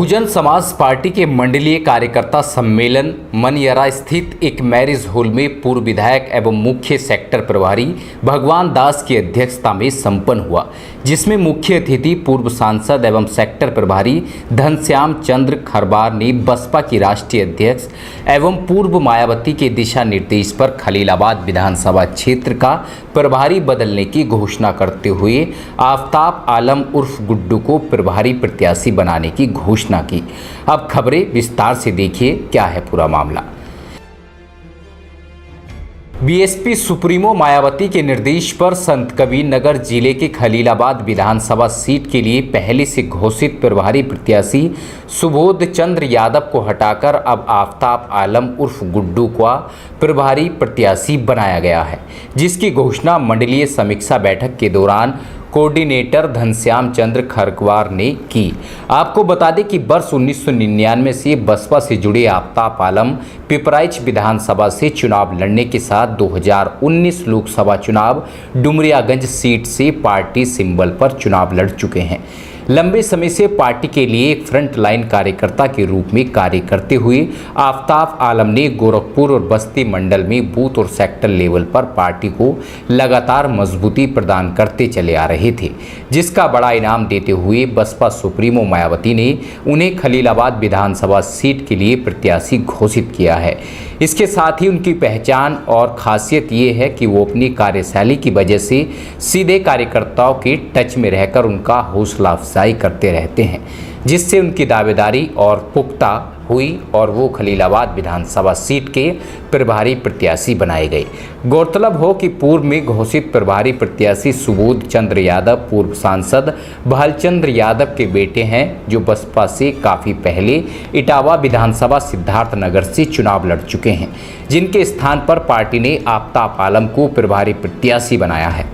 Bahujan Samaj party के मंडलीय कार्यकर्ता सम्मेलन मनियरा स्थित एक मैरिज हॉल में पूर्व विधायक एवं मुख्य सेक्टर प्रभारी भगवान दास की अध्यक्षता में संपन्न हुआ, जिसमें मुख्य अतिथि पूर्व सांसद एवं सेक्टर प्रभारी घनश्याम चंद्र खरबार ने बसपा की राष्ट्रीय अध्यक्ष एवं पूर्व मायावती के दिशा निर्देश पर खलीलाबाद विधानसभा क्षेत्र का प्रभारी बदलने की घोषणा करते हुए आफ्ताब आलम उर्फ गुड्डू को प्रभारी प्रत्याशी बनाने की घोषणा की। अब खबरें विस्तार से देखिए, क्या है पूरा मामला। बीएसपी सुप्रीमो मायावती के निर्देश पर संत कबीर नगर जिले के खलीलाबाद विधानसभा सीट के लिए पहले से घोषित प्रभारी प्रत्याशी सुबोध चंद्र यादव को हटाकर अब आफ्ताब आलम उर्फ गुड्डू को प्रभारी प्रत्याशी बनाया गया है, जिसकी घोषणा मंडलीय समीक्षा बैठक के दौरान कोऑर्डिनेटर घनश्याम चंद्र खरबार ने की। आपको बता दें कि वर्ष 1999 से बसपा से जुड़े आफ्ताब आलम पिपराइच विधानसभा से चुनाव लड़ने के साथ 2019 लोकसभा चुनाव डुमरियागंज सीट से पार्टी सिंबल पर चुनाव लड़ चुके हैं। लंबे समय से पार्टी के लिए एक फ्रंट लाइन कार्यकर्ता के रूप में कार्य करते हुए आफ्ताब आलम ने गोरखपुर और बस्ती मंडल में बूथ और सेक्टर लेवल पर पार्टी को लगातार मजबूती प्रदान करते चले आ रहे थे, जिसका बड़ा इनाम देते हुए बसपा सुप्रीमो मायावती ने उन्हें खलीलाबाद विधानसभा सीट के लिए प्रत्याशी घोषित किया है। इसके साथ ही उनकी पहचान और खासियत ये है कि वो अपनी कार्यशैली की वजह से सीधे कार्यकर्ताओं के टच में रहकर उनका हौसला अफजाई करते रहते हैं, जिससे उनकी दावेदारी और पुख्ता हुई और वो खलीलाबाद विधानसभा सीट के प्रभारी प्रत्याशी बनाए गए। गौरतलब हो कि पूर्व में घोषित प्रभारी प्रत्याशी सुबोध चंद्र यादव पूर्व सांसद भालचंद्र यादव के बेटे हैं, जो बसपा से काफ़ी पहले इटावा विधानसभा सिद्धार्थनगर से चुनाव लड़ चुके हैं, जिनके स्थान पर पार्टी ने आफ्ताब आलम को प्रभारी प्रत्याशी बनाया है।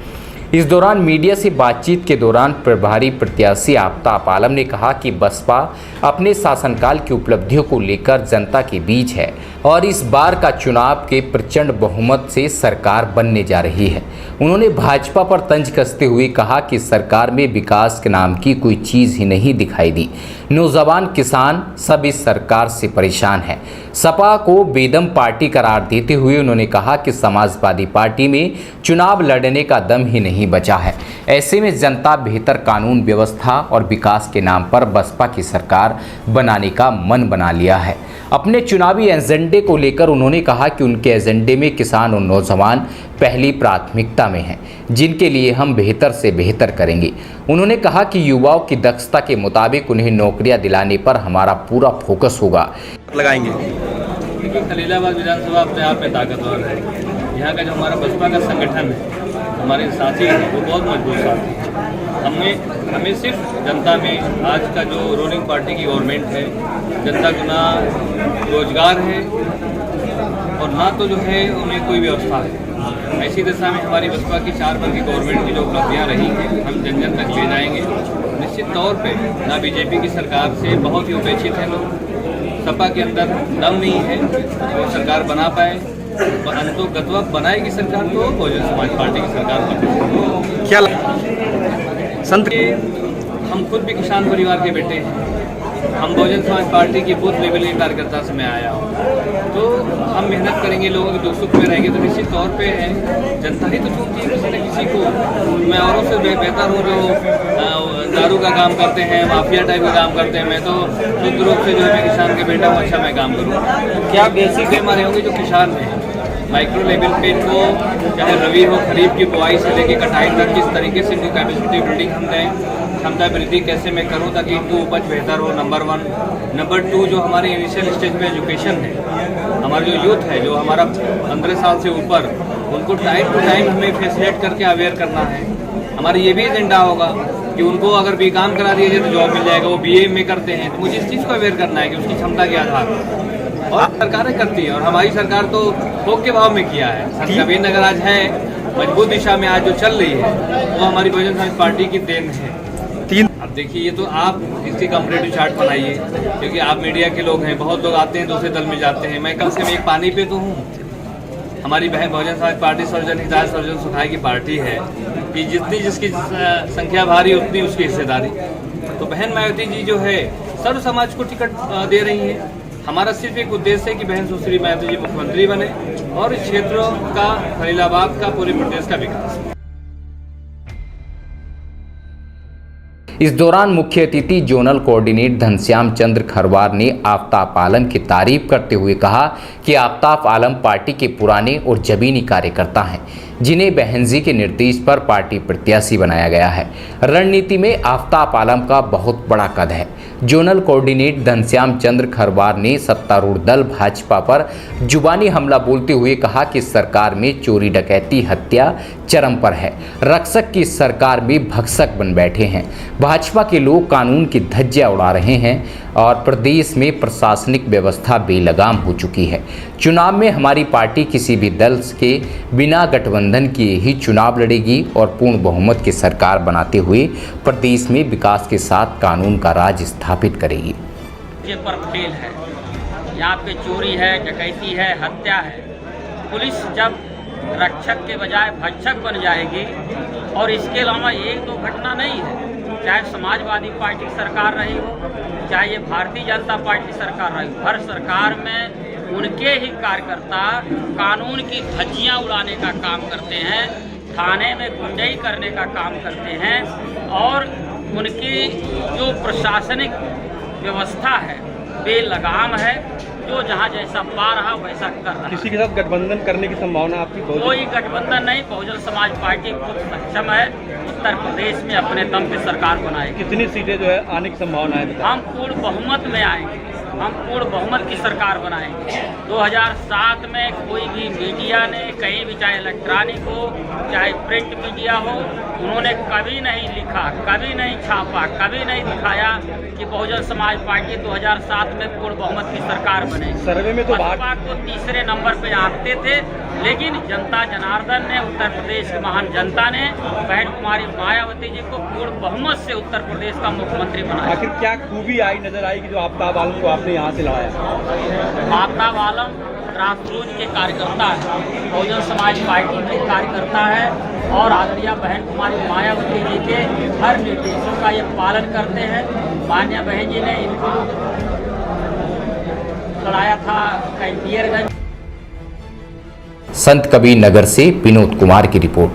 इस दौरान मीडिया से बातचीत के दौरान प्रभारी प्रत्याशी आफ्ताब आलम ने कहा कि बसपा अपने शासनकाल की उपलब्धियों को लेकर जनता के बीच है और इस बार का चुनाव के प्रचंड बहुमत से सरकार बनने जा रही है। उन्होंने भाजपा पर तंज कसते हुए कहा कि सरकार में विकास के नाम की कोई चीज़ ही नहीं दिखाई दी। नौजवान किसान सब इस सरकार से परेशान हैं। सपा को बेदम पार्टी करार देते हुए उन्होंने कहा कि समाजवादी पार्टी में चुनाव लड़ने का दम ही नहीं बचा है। ऐसे में जनता बेहतर कानून व्यवस्था और विकास के नाम पर बसपा की सरकार बनाने का मन बना लिया है। अपने चुनावी एजेंडे को लेकर उन्होंने कहा कि उनके एजेंडे में किसान और नौजवान पहली प्राथमिकता में हैं, जिनके लिए हम बेहतर से बेहतर करेंगे। उन्होंने कहा कि युवाओं की दक्षता के मुताबिक उन्हें नौकरियां दिलाने पर हमारा पूरा फोकस होगा। लगाएंगे क्योंकि खलीलाबाद विधानसभा अपने आप में ताकतवर है। यहाँ का जो हमारा बसपा का संगठन है, हमारे साथी हैं, वो बहुत मजबूत साथी हैं। हमें सिर्फ जनता में आज का जो रूलिंग पार्टी की गवर्नमेंट है, जनता को ना रोजगार है और ना तो जो है उन्हें कोई व्यवस्था है। ऐसी दशा में हमारी बसपा की 4 वर्ष की गवर्नमेंट की जो उपलब्धियाँ रही हैं, हम जन जन तक ले जाएंगे। निश्चित तौर पे ना बीजेपी की सरकार से बहुत ही उपेक्षित हैं लोग। सपा के अंदर दम नहीं है वो सरकार बना पाए, परंतु गतवा बनाएगी सरकार तो बहुजन समाज पार्टी की सरकार बनेगी। क्या संत हम खुद भी किसान परिवार के बेटे हैं। हम बहुजन समाज पार्टी की बूथ लेवल के कार्यकर्ता से मैं आया हूँ, तो हम मेहनत करेंगे, लोगों के दुख सुख में रहेंगे, तो निश्चित तौर पे है जनता ही तो चुनती है किसी न किसी को। मैं औरों से बेहतर हूँ जो दारू का काम करते हैं, माफिया टाइप का काम करते हैं। मैं तो शुद्ध रूप से जो है मैं किसान के बेटा हूँ, अच्छा मैं काम करूँ। क्या बेसिक बीमारी होंगी जो किसान में माइक्रो लेवल पे इनको चाहे रबी हो खरीफ की बुआई से लेकर कटाई तक किस तरीके से इनको कैपेसिटी बिल्डिंग हम दें, क्षमता वृद्धि कैसे मैं करूं ताकि इनको उपज बेहतर हो। नंबर 1। नंबर 2 जो हमारे इनिशियल स्टेज पे एजुकेशन है, हमारा जो यूथ है जो हमारा 15 साल से ऊपर, उनको टाइम टू टाइम हमें फैसिलिटेट करके अवेयर करना है। हमारा ये भी एजेंडा होगा कि उनको अगर बीकॉम करा दिया जाए तो जॉब मिल जाएगा। वो बीए में करते हैं तो मुझे इस चीज़ को अवेयर करना है कि उसकी क्षमता के आधार पर, और सरकारें करती हैं और हमारी सरकार तो थोक के भाव में किया है। संत कबीर नगर आज है मजबूत दिशा में आज जो चल रही है वो हमारी बहुजन समाज पार्टी की देन है। अब देखिए, ये तो आप इसकी कंपैरेटिव चार्ट बनाइए, क्योंकि आप मीडिया के लोग हैं, बहुत लोग आते हैं दूसरे दल में जाते हैं। मैं कम से कम एक पानी पे तो हूँ। हमारी बहन बहुजन समाज पार्टी सर्वजन हिताय सर्वजन सुखाय की पार्टी है कि जितनी जिसकी संख्या भारी उतनी उसकी हिस्सेदारी। तो बहन मायावती जी जो है सर्व समाज को टिकट दे रही हैं। हमारा सिर्फ एक उद्देश्य है कि बहन सुश्री मायावती जी मुख्यमंत्री बने और इस क्षेत्र का, खलीलाबाद का, पूरे प्रदेश का विकास। इस दौरान मुख्य अतिथि जोनल कोऑर्डिनेटर घनश्याम चंद्र खरवार ने आफ्ताब आलम की तारीफ करते हुए कहा कि आफ्ताब आलम पार्टी के पुराने और जबीनी कार्यकर्ता हैं, जिन्हें बहन जी के निर्देश पर पार्टी प्रत्याशी बनाया गया है। रणनीति में आफ्ताब आलम का बहुत बड़ा कद है। जोनल कोऑर्डिनेटर घनश्याम चंद्र खरवार ने सत्तारूढ़ दल भाजपा पर जुबानी हमला बोलते हुए कहा कि सरकार में चोरी, डकैती, हत्या चरम पर है। रक्षक की सरकार में भक्षक बन बैठे हैं। भाजपा के लोग कानून की धज्जियां उड़ा रहे हैं और प्रदेश में प्रशासनिक व्यवस्था बेलगाम हो चुकी है। चुनाव में हमारी पार्टी किसी भी दल के बिना गठबंधन किए ही चुनाव लड़ेगी और पूर्ण बहुमत की सरकार बनाते हुए प्रदेश में विकास के साथ कानून का राज स्थापित करेगी। ये पर फेल है, यहाँ पे चोरी है, डकैती है, हत्या है। पुलिस जब रक्षक के बजाय भक्षक बन जाएगी, और इसके अलावा एक दो घटना नहीं है, चाहे समाजवादी पार्टी की सरकार रही हो, चाहे ये भारतीय जनता पार्टी सरकार रही हो, हर सरकार में उनके ही कार्यकर्ता कानून की धज्जियां उड़ाने का काम करते हैं, थाने में गुंडाई करने का काम करते हैं, और उनकी जो प्रशासनिक व्यवस्था है बेलगाम है। जो जहाँ जैसा पा रहा वैसा कर रहा है। किसी के साथ गठबंधन करने की संभावना आपकी? कोई गठबंधन नहीं। बहुजन समाज पार्टी खुद सक्षम है, उत्तर प्रदेश में अपने दम पे सरकार बनाएगी। कितनी सीटें जो है आने की संभावना है? हम पूर्ण बहुमत में आएंगे, हम पूर्ण बहुमत की सरकार बनाएंगे। 2007 में कोई भी मीडिया ने कहीं भी, चाहे इलेक्ट्रॉनिक हो चाहे प्रिंट मीडिया हो, उन्होंने कभी नहीं लिखा, कभी नहीं छापा, कभी नहीं दिखाया कि बहुजन समाज पार्टी 2007 में पूर्ण बहुमत की सरकार बने। सर्वे में तो भाजपा को तीसरे नंबर पे आंकते थे, लेकिन जनता जनार्दन ने, उत्तर प्रदेश की महान जनता ने बहन कुमारी मायावती जी को पूर्ण बहुमत से उत्तर प्रदेश का मुख्यमंत्री बनाया। आखिर क्या खूबी आई, नजर आई कि जो आफ्ताब आलम को आपने यहाँ से लाया? आफ्ताब आलम ग्रासरूट के कार्यकर्ता है, बहुजन समाज पार्टी के कार्यकर्ता है, और आदरणीय बहन कुमारी मायावती जी के हर निर्देशों का ये पालन करते हैं। माननीय बहन जी ने इनको लड़ाया था कैंटियरगंज। संत कबीर नगर से विनोद कुमार की रिपोर्ट।